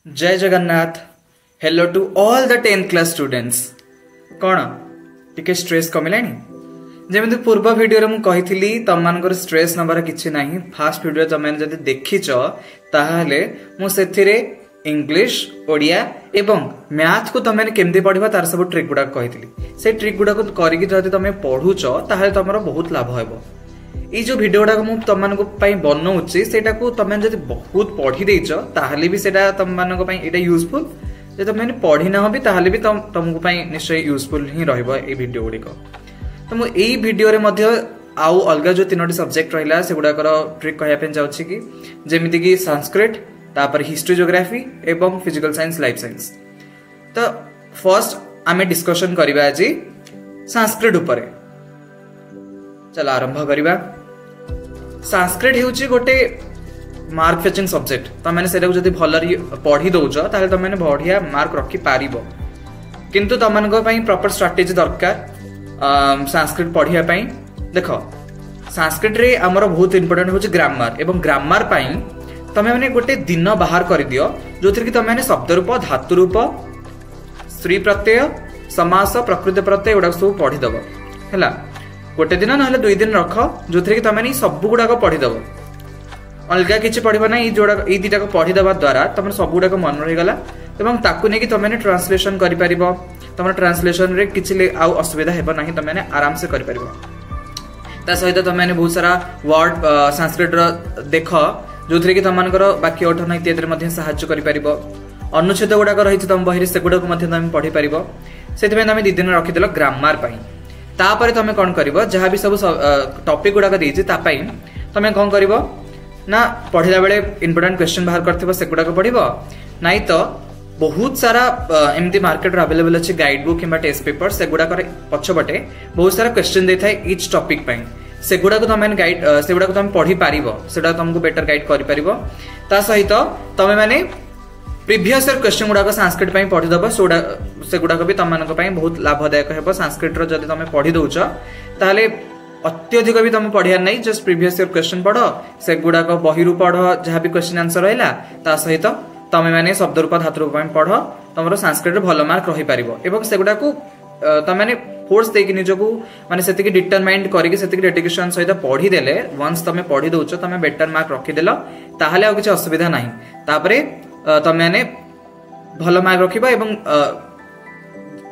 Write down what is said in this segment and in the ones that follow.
जय Jagannath. Hello to all the 10th class students. कौन टिके स्ट्रेस कमिलानी? जमी पूर्व भिडियो मु कही तुम मान स्ट्रेस नबार किसी ना। फास्ट भिडियो तुम जब देखीच ताहले मुझे इंग्लिश ओडिया एवं मैथ को तुम केमती पढ़ा तार सब ट्रिक गुड़ा कही से ट्रिक गुड़ा करके तुम पढ़ुच ताहले तुम बहुत लाभ हो। ये जो भिडियो गुड़ाक मुझे तुम बनाऊँगी से तुम जब बहुत पढ़ी देच ताहले भी सेटा तुम मानक यूजफुल। जो तुम पढ़ी ना भी ताहले भी तुमको निश्चय यूजफुल ही भिडियो गुड़िक। तो मुझे यही भिडियो आउ अलग जो 3टी सब्जेक्ट रहा से गुड़ाकर ट्रिक कहवाई चाहूँगी कि जमीती कि संस्कृत तापर हिस्ट्री ज्योग्राफी एवं फिजिकल साइंस लाइफ साइंस। तो फर्स्ट आमे डिस्कशन करबा आज संस्कृत उपरे। चलो आरंभ करबा। संस्कृत हेउची गोटे मार्क फेचिंग सब्जेक्ट। तुम से भल पढ़ी दौच ताले तुम बढ़िया मार्क रखी पारिबो। किंतु तुम प्रॉपर स्ट्रेटेजी दरकार संस्कृत पढ़िया पाई। देख संस्कृत रे हमर बहुत इंपोर्टेंट होची ग्रामर एवं ग्रामर पाई तमे माने गोटे दिन बाहर कर दियो जो कि तुम माने शब्द रूप धातु रूप स्त्री प्रत्यय समास प्रकृति प्रत्यय गुड़ा सब पढ़ीदेव है। गोटे दिन ना 2 दिन रख जो कि तुम सब गुड़ाक पढ़ीदेव। अलग किसी पढ़ा ना ये दुटा पढ़ीदेवा द्वारा तुम सब गुड़ाक मन रहीगला और ताकू नहीं तुम ट्रांसलेशन कर तुम ट्रांसलेशन रे किसी असुविधा हेब ना तुम आराम से कर सहित तुम बहुत सारा वर्ड संस्कृत देख जो कि तुम बाकी अठन इत्यादि साहाय्य कर अनुच्छेद गुड़ाक रही तुम बही से गुड़ाक तुम पढ़ी पार से तुम 2 दिन रखिदेल ग्रामर तापर तुम कौन कर जहाँ भी सब टॉपिक गुड़ाक तुम कौन कर ना पढ़ला बेले इंपोर्टेंट क्वेश्चन बाहर कर से गुड़ाक पढ़ नाई तो बहुत सारा एमती मार्केट अवेलेबल अच्छे गाइड बुक कि टेस्ट पेपर से गुड़ाक पछपटे बहुत सारा क्वेश्चन दे था इच टॉपिक से गुड़ाक तुम गाइड से गुड़ाक तुम पढ़ी पार से तुमको बेटर गाइड कर सहित तुम मैंने प्रीवियस ईयर क्वेश्चन गुड़ाक संस्कृत पढ़ीदेव से गुड़ाक भी तुम बहुत लाभदायक है। संस्कृत जब तुम पढ़ी दौच ताले अत्यधिक भी तुम पढ़ियार नहीं जस्ट प्रीवियस ईयर क्वेश्चन पढ़ से गुड़ाक बही पढ़ जहाँ भी क्वेश्चन आंसर रहा सहित तुम मैंने शब्द रूप धातु रूप पढ़ तुम संस्कृत भल मार्क रही पार से गुड़ाक तुम मैंने फोर्स देकी निजको माने से डिटरमाइंड करके डेडिकेशन सहित पढ़ी देले वंस तुम पढ़ी दौच तुम बेटर मार्क रखिदेल ताहले आ किसी असुविधा नहीं। तापरे तुम मैंने भल मार्क रखा एवं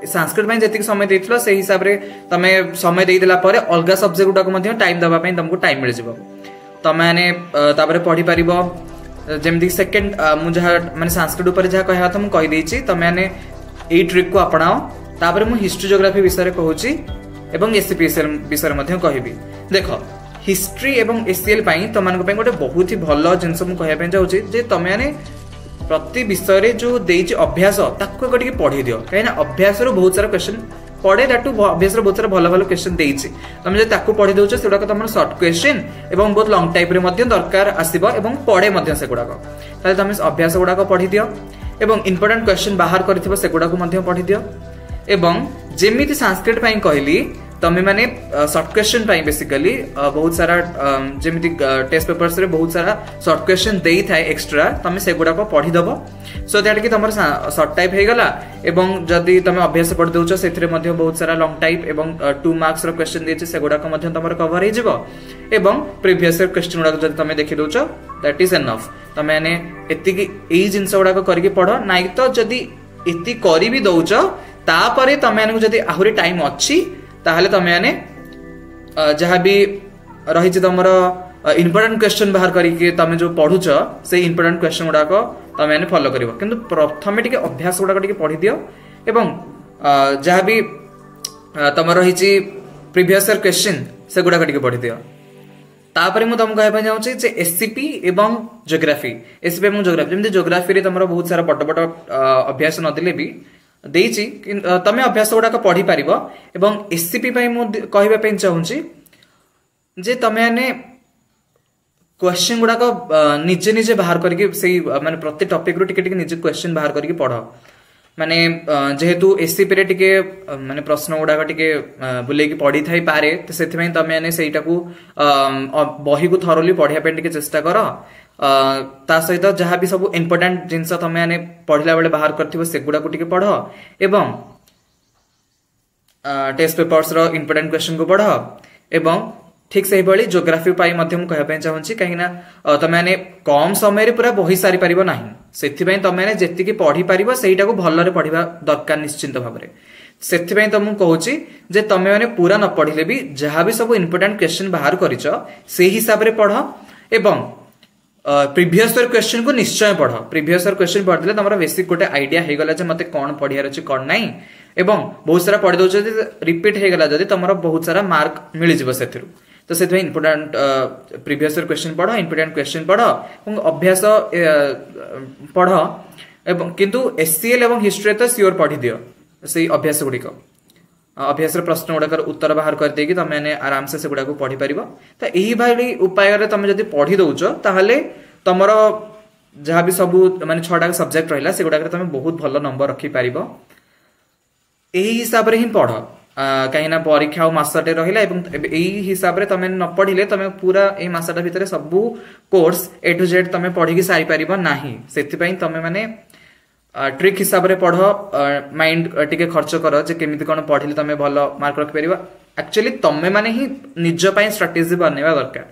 संस्कृत जी समय देथिलो से हिसाब रे तमे समय देदेला परे अलग सब्जेक्ट गुड़ाक टाइम देवाई तुमको टाइम मिल जाव। तुम मैंने तापरे पढ़ी पार जमती सेकेंड मुझे माने संस्कृत उपर जहाँ कहवा था मुझे कहीदे तुम मैंने यही ट्रिक को अपनाओ। तापर मु हिस्ट्री ज्योग्राफी विषय कहूची एवं एससीपीएसएल विषय कहबी। देख हिस्ट्री एवं एससीएल तुम गोटे बहुत ही भल जिनस मुझे चाहूँगी जे तुम मैंने प्रति विषय जो देती अभ्यास ताको पढ़ी दियो कहीं अभ्यास बहुत सारा क्वेश्चन पढ़े दैट अभ्यास बहुत सारा भल भल क्वेश्चन देती तुम जो पढ़ी दौच से गुड़ाक तुम सर्ट क्वेश्चन एवं बहुत लंग टाइप दरकार आसो और पढ़े से गुड़ाक तुम अभ्यास गुड़ाक पढ़ी दियो एवं इंपोर्टेंट क्वेश्चन बाहर कर से गुड़ाक पढ़ी दियो। एवं जेमिति संस्कृत कहली तुम मैंने सर्ट क्वेश्चन बेसिकली बहुत सारा जेमिति टेस्ट पेपर्स रे बहुत सारा सर्ट क्वेश्चन दे था एक्स्ट्रा तुम से गुड़ाक पढ़ीदेव सो दैट कि तुम सर्ट टाइप हो गला एवं जदि तुम अभ्यास पढ़ी दौच से बहुत सारा लंग टाइप एवं 2 मार्क्स क्वेश्चन देती से गुड़ाक तुम कवर हो प्रीवियस क्वेश्चन गुड़ाक जब तुम देखी दौच दैट इज एनफ। तुम मैंने एति जिनस गुड़ाक करके पढ़ ना तो जदि एति कर भी दौच तापर तुम मैंने जदि आहरी टाइम अच्छी ताहले तुम मैंने जहाँ भी रही तुम इंपोर्टेंट क्वेश्चन बाहर करके तुम जो पढ़ुच से इंपोर्टेंट क्वेश्चन गुड़ाक तुम मैंने फॉलो कर किंतु प्रथम टे अभ्यास गुड़ाक पढ़ी दियो एवं जहाँ भी तुम रही प्रीवियस ईयर क्वेश्चन से गुड़ाक पढ़ी दियो। तापर मुझे तुमको कहना चाहूँगी एससीपी एवं ज्योग्राफी एससीपी एवं ज्योग्राफी जमी ज्योग्राफी तुम बहुत सारा बड़ बड़ अभ्यास नदेले भी देची तुम अभ्यास गुड़ाक पढ़ी पार एवं एससीपी कहवाई चाहूँगी जे तुम मैंने क्वेश्चन गुड़ाक निजे निजे बाहर करके माने प्रति टॉपिक रू टिके निजे क्वेश्चन बाहर करके पढ़ माने जेहेतु एससीपी रे टिके माने प्रश्न गुड़ाक टिके बुलेकी पढ़ी थाई पारे तो से तुम मैंने बही को थरोली पढ़िया चेष्टा कर ता सहित जहाँ भी सब इंपोर्टेंट जिनस तुम मैंने पढ़ला बेले बाहर कर सेगुड़ा को पढ़ एवं टेस्ट पेपर्स रो इंपोर्टेंट क्वेश्चन को पढ़ एवं ठीक से भाई जोग्राफी कहवाई चाहूँगी कहीं तुम मैंने कम समय पूरा बही सारी पार ना से तुम मैंने जी पढ़ी पार से भलरे पढ़ा दरकार निश्चिंत भाव में से तुमको कहूँ जे तुम मैंने पूरा न पढ़ले भी जहाँ भी सब इंपोर्टेंट क्वेश्चन बाहर कर हिसाब से पढ़ एवं प्रीवियस ईयर क्वेश्चन को निश्चय पढ़ प्रीवियस ईयर क्वेश्चन पढ़ले तुम बेसिक गोटे आइडिया हो गला मत कौन पढ़ार अच्छे कौन ना एवं बहुत सारा पढ़ी दौ रिपीट हो गला जदि तुम बहुत सारा मार्क मिल से तो से इंपोर्टेंट प्रीवियस ईयर क्वेश्चन पढ़ इंपोर्टेंट क्वेश्चन पढ़ अभ्यास पढ़ किंतु एससीएल एवं हिस्ट्री तो सियोर पढ़ी दियो से अभ्यास गुड़िक अभ्यास प्रश्न गुड़ाक उत्तर बाहर करदे तुम मैंने आराम से गुड़ा पढ़ी पार तो यही भाई उपाय तुम जब पढ़ी दौच ताहले तुम जहाँ भी सब माने 6टा सब्जेक्ट रहा से गुड़ाक तुम बहुत भल नंबर रखिपार यही हिसाब से ही पढ़ कहीं परीक्षा मसटे रहा यही हिसाब से तुम न पढ़ले तुम पूरा ये मसटा भितर सब कोर्स ए टू जेड तुम पढ़ी सारी पार ना से तुम मैंने ट्रिक हिसाब से पढ़ माइंड टिके खर्च कर जे केमिति कोन पढ़िले तुम भल मार्क रखि परिबा एक्चुअली तुम माने ही निज पई स्ट्रेटेजी बनैबा दरकार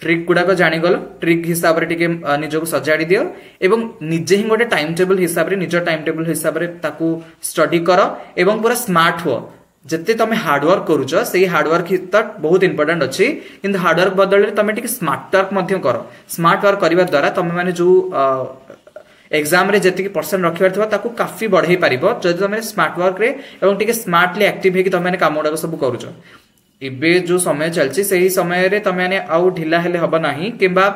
ट्रिक गुड़ाक जानीगल ट्रिक हिसाब से टिके निज को सजाड़ी दियो एवं निजे ही गोटे टाइम टेबल हिसाब से निज टाइम टेबल हिसाब से ताकू स्टडी कर एवं पूरा स्मार्ट हो जिते तुम हार्डवर्क करुच से हार्डवर्क तो बहुत इंपोर्टेंट अच्छी किंतु हार्डवर्क बदल तुम टिके स्मार्ट वर्क कर स्मार्ट वर्क करने द्वारा तुम मैंने जो एग्जाम रे जति परसेंट रखिबार थिबा ताकू काफी बढ़ाई पारिबो जदि तुम स्मार्ट वर्क रे एवं टिके स्मार्टली एक्टिव हेकि तुम मैंने काम गुड़ाक सब करूच एबे जो समय चलछि सेही समय रे तुम मैंने आउ ढिला हेले हबा नाही किंबा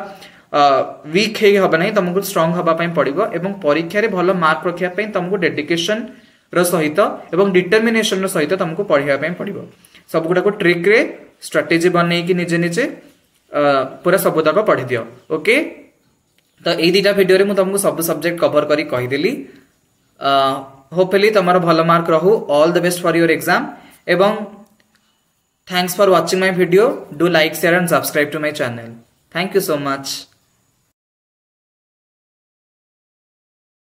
वीक हे हबा नाही तुमको स्ट्रांग हबा पई पड़िबो एवं परीक्षा रे भलो मार्क रखिया पई तुमको डेडिकेशन रो सहित एवं डिटरमिनेशन रो सहित तुमको पढ़िया पई पड़िबो सब गुडा को ट्रिक रे स्ट्रेटजी बनै कि निजे निजे पूरा सब तक पढ़ी दियो ओके तो ये 2टा वीडियो रे मु तुमको सब सब्जेक्ट कवर करी कहिदेली होपफुली तुम भल मार्क रहू all the best for your exam एवं thanks for watching my video do like share and subscribe to my channel thank you so much.